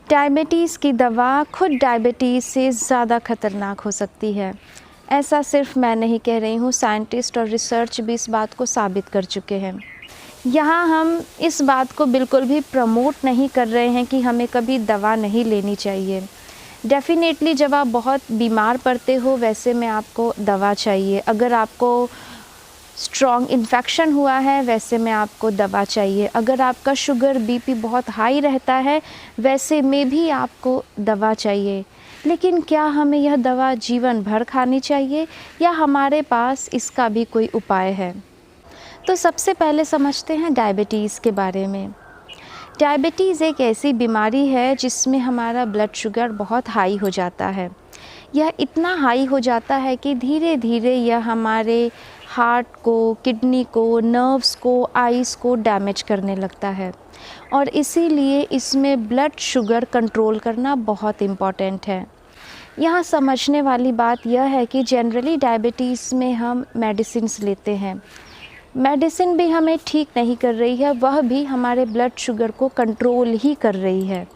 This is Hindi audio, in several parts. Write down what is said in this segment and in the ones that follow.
डायबिटीज़ की दवा खुद डायबिटीज़ से ज़्यादा ख़तरनाक हो सकती है। ऐसा सिर्फ मैं नहीं कह रही हूँ, साइंटिस्ट और रिसर्च भी इस बात को साबित कर चुके हैं। यहाँ हम इस बात को बिल्कुल भी प्रमोट नहीं कर रहे हैं कि हमें कभी दवा नहीं लेनी चाहिए। डेफ़िनेटली जब आप बहुत बीमार पड़ते हो वैसे में आपको दवा चाहिए। अगर आपको स्ट्रॉन्ग इन्फेक्शन हुआ है वैसे में आपको दवा चाहिए। अगर आपका शुगर बीपी बहुत हाई रहता है वैसे में भी आपको दवा चाहिए। लेकिन क्या हमें यह दवा जीवन भर खानी चाहिए या हमारे पास इसका भी कोई उपाय है? तो सबसे पहले समझते हैं डायबिटीज़ के बारे में। डायबिटीज़ एक ऐसी बीमारी है जिसमें हमारा ब्लड शुगर बहुत हाई हो जाता है। यह इतना हाई हो जाता है कि धीरे धीरे यह हमारे हार्ट को, किडनी को, नर्व्स को, आइज़ को डैमेज करने लगता है और इसीलिए इसमें ब्लड शुगर कंट्रोल करना बहुत इम्पॉर्टेंट है। यहाँ समझने वाली बात यह है कि जनरली डायबिटीज़ में हम मेडिसिन्स लेते हैं। मेडिसिन भी हमें ठीक नहीं कर रही है, वह भी हमारे ब्लड शुगर को कंट्रोल ही कर रही है।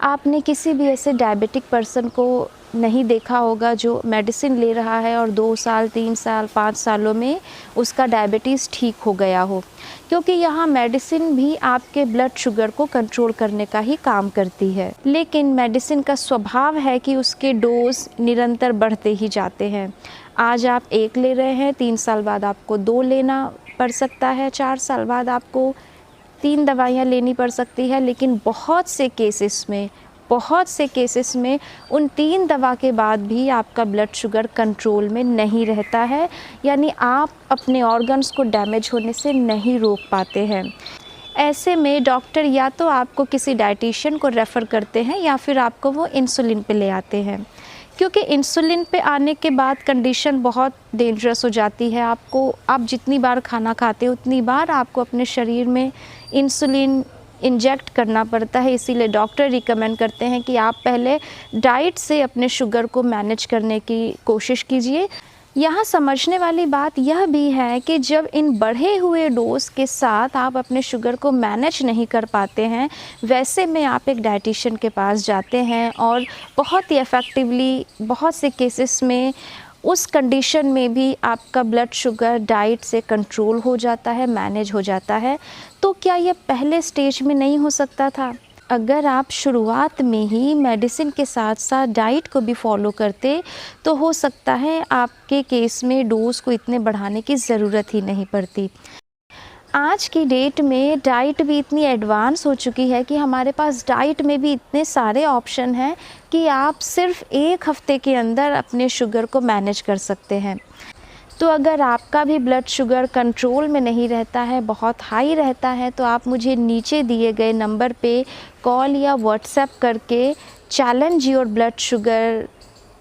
आपने किसी भी ऐसे डायबिटिक पर्सन को नहीं देखा होगा जो मेडिसिन ले रहा है और 2 साल, 3 साल, 5 सालों में उसका डायबिटीज़ ठीक हो गया हो, क्योंकि यहाँ मेडिसिन भी आपके ब्लड शुगर को कंट्रोल करने का ही काम करती है। लेकिन मेडिसिन का स्वभाव है कि उसके डोज निरंतर बढ़ते ही जाते हैं। आज आप 1 ले रहे हैं, 3 साल बाद आपको 2 लेना पड़ सकता है, 4 साल बाद आपको 3 दवाइयाँ लेनी पड़ सकती है। लेकिन बहुत से केसेस में उन 3 दवा के बाद भी आपका ब्लड शुगर कंट्रोल में नहीं रहता है, यानी आप अपने ऑर्गन्स को डैमेज होने से नहीं रोक पाते हैं। ऐसे में डॉक्टर या तो आपको किसी डाइटिशियन को रेफ़र करते हैं या फिर आपको वो इंसुलिन पे ले आते हैं, क्योंकि इंसुलिन पे आने के बाद कंडीशन बहुत डेंजरस हो जाती है। आप जितनी बार खाना खाते हो उतनी बार आपको अपने शरीर में इंसुलिन इंजेक्ट करना पड़ता है। इसीलिए डॉक्टर रिकमेंड करते हैं कि आप पहले डाइट से अपने शुगर को मैनेज करने की कोशिश कीजिए। यहाँ समझने वाली बात यह भी है कि जब इन बढ़े हुए डोज के साथ आप अपने शुगर को मैनेज नहीं कर पाते हैं, वैसे में आप एक डाइटिशियन के पास जाते हैं और बहुत ही इफ़ेक्टिवली बहुत से केसेस में उस कंडीशन में भी आपका ब्लड शुगर डाइट से कंट्रोल हो जाता है, मैनेज हो जाता है। तो क्या ये पहले स्टेज में नहीं हो सकता था? अगर आप शुरुआत में ही मेडिसिन के साथ साथ डाइट को भी फॉलो करते तो हो सकता है आपके केस में डोज़ को इतने बढ़ाने की ज़रूरत ही नहीं पड़ती। आज की डेट में डाइट भी इतनी एडवांस हो चुकी है कि हमारे पास डाइट में भी इतने सारे ऑप्शन हैं कि आप सिर्फ 1 हफ़्ते के अंदर अपने शुगर को मैनेज कर सकते हैं। तो अगर आपका भी ब्लड शुगर कंट्रोल में नहीं रहता है, बहुत हाई रहता है, तो आप मुझे नीचे दिए गए नंबर पे कॉल या व्हाट्सएप करके challenge your blood sugar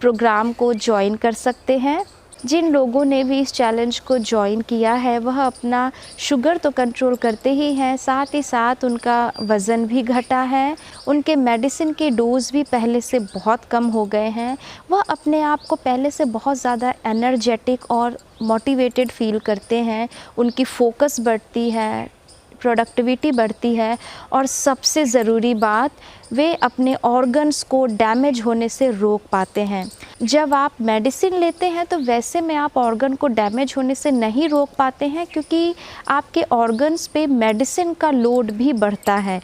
programme को ज्वाइन कर सकते हैं। जिन लोगों ने भी इस चैलेंज को ज्वाइन किया है वह अपना शुगर तो कंट्रोल करते ही हैं, साथ ही साथ उनका वज़न भी घटा है, उनके मेडिसिन के डोज़ भी पहले से बहुत कम हो गए हैं, वह अपने आप को पहले से बहुत ज़्यादा एनर्जेटिक और मोटिवेटेड फ़ील करते हैं, उनकी फ़ोकस बढ़ती है, प्रोडक्टिविटी बढ़ती है और सबसे ज़रूरी बात, वे अपने ऑर्गन्स को डैमेज होने से रोक पाते हैं। जब आप मेडिसिन लेते हैं तो वैसे में आप ऑर्गन को डैमेज होने से नहीं रोक पाते हैं, क्योंकि आपके ऑर्गन्स पे मेडिसिन का लोड भी बढ़ता है।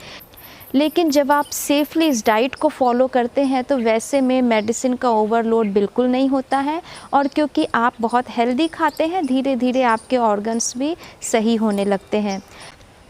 लेकिन जब आप सेफली इस डाइट को फॉलो करते हैं तो वैसे में मेडिसिन का ओवरलोड बिल्कुल नहीं होता है, और क्योंकि आप बहुत हेल्दी खाते हैं, धीरे धीरे आपके ऑर्गन्स भी सही होने लगते हैं।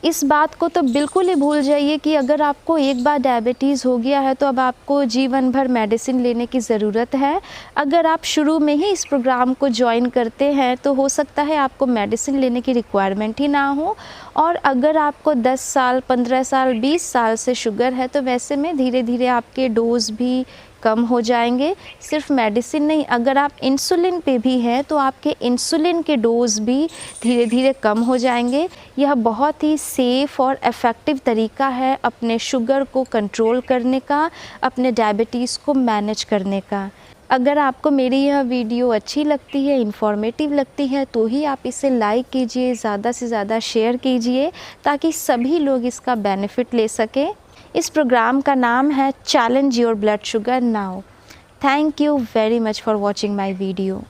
इस बात को तो बिल्कुल ही भूल जाइए कि अगर आपको एक बार डायबिटीज़ हो गया है तो अब आपको जीवन भर मेडिसिन लेने की ज़रूरत है। अगर आप शुरू में ही इस प्रोग्राम को ज्वाइन करते हैं तो हो सकता है आपको मेडिसिन लेने की रिक्वायरमेंट ही ना हो, और अगर आपको 10 साल, 15 साल, 20 साल से शुगर है तो वैसे में धीरे धीरे आपके डोज भी कम हो जाएंगे। सिर्फ मेडिसिन नहीं, अगर आप इंसुलिन पे भी हैं तो आपके इंसुलिन के डोज भी धीरे धीरे कम हो जाएंगे। यह बहुत ही सेफ़ और इफ़ेक्टिव तरीका है अपने शुगर को कंट्रोल करने का, अपने डायबिटीज़ को मैनेज करने का। अगर आपको मेरी यह वीडियो अच्छी लगती है, इन्फॉर्मेटिव लगती है, तो ही आप इसे लाइक कीजिए, ज़्यादा से ज़्यादा शेयर कीजिए ताकि सभी लोग इसका बेनिफिट ले सकें। इस प्रोग्राम का नाम है challenge your blood sugar now. Thank you very much for watching my video.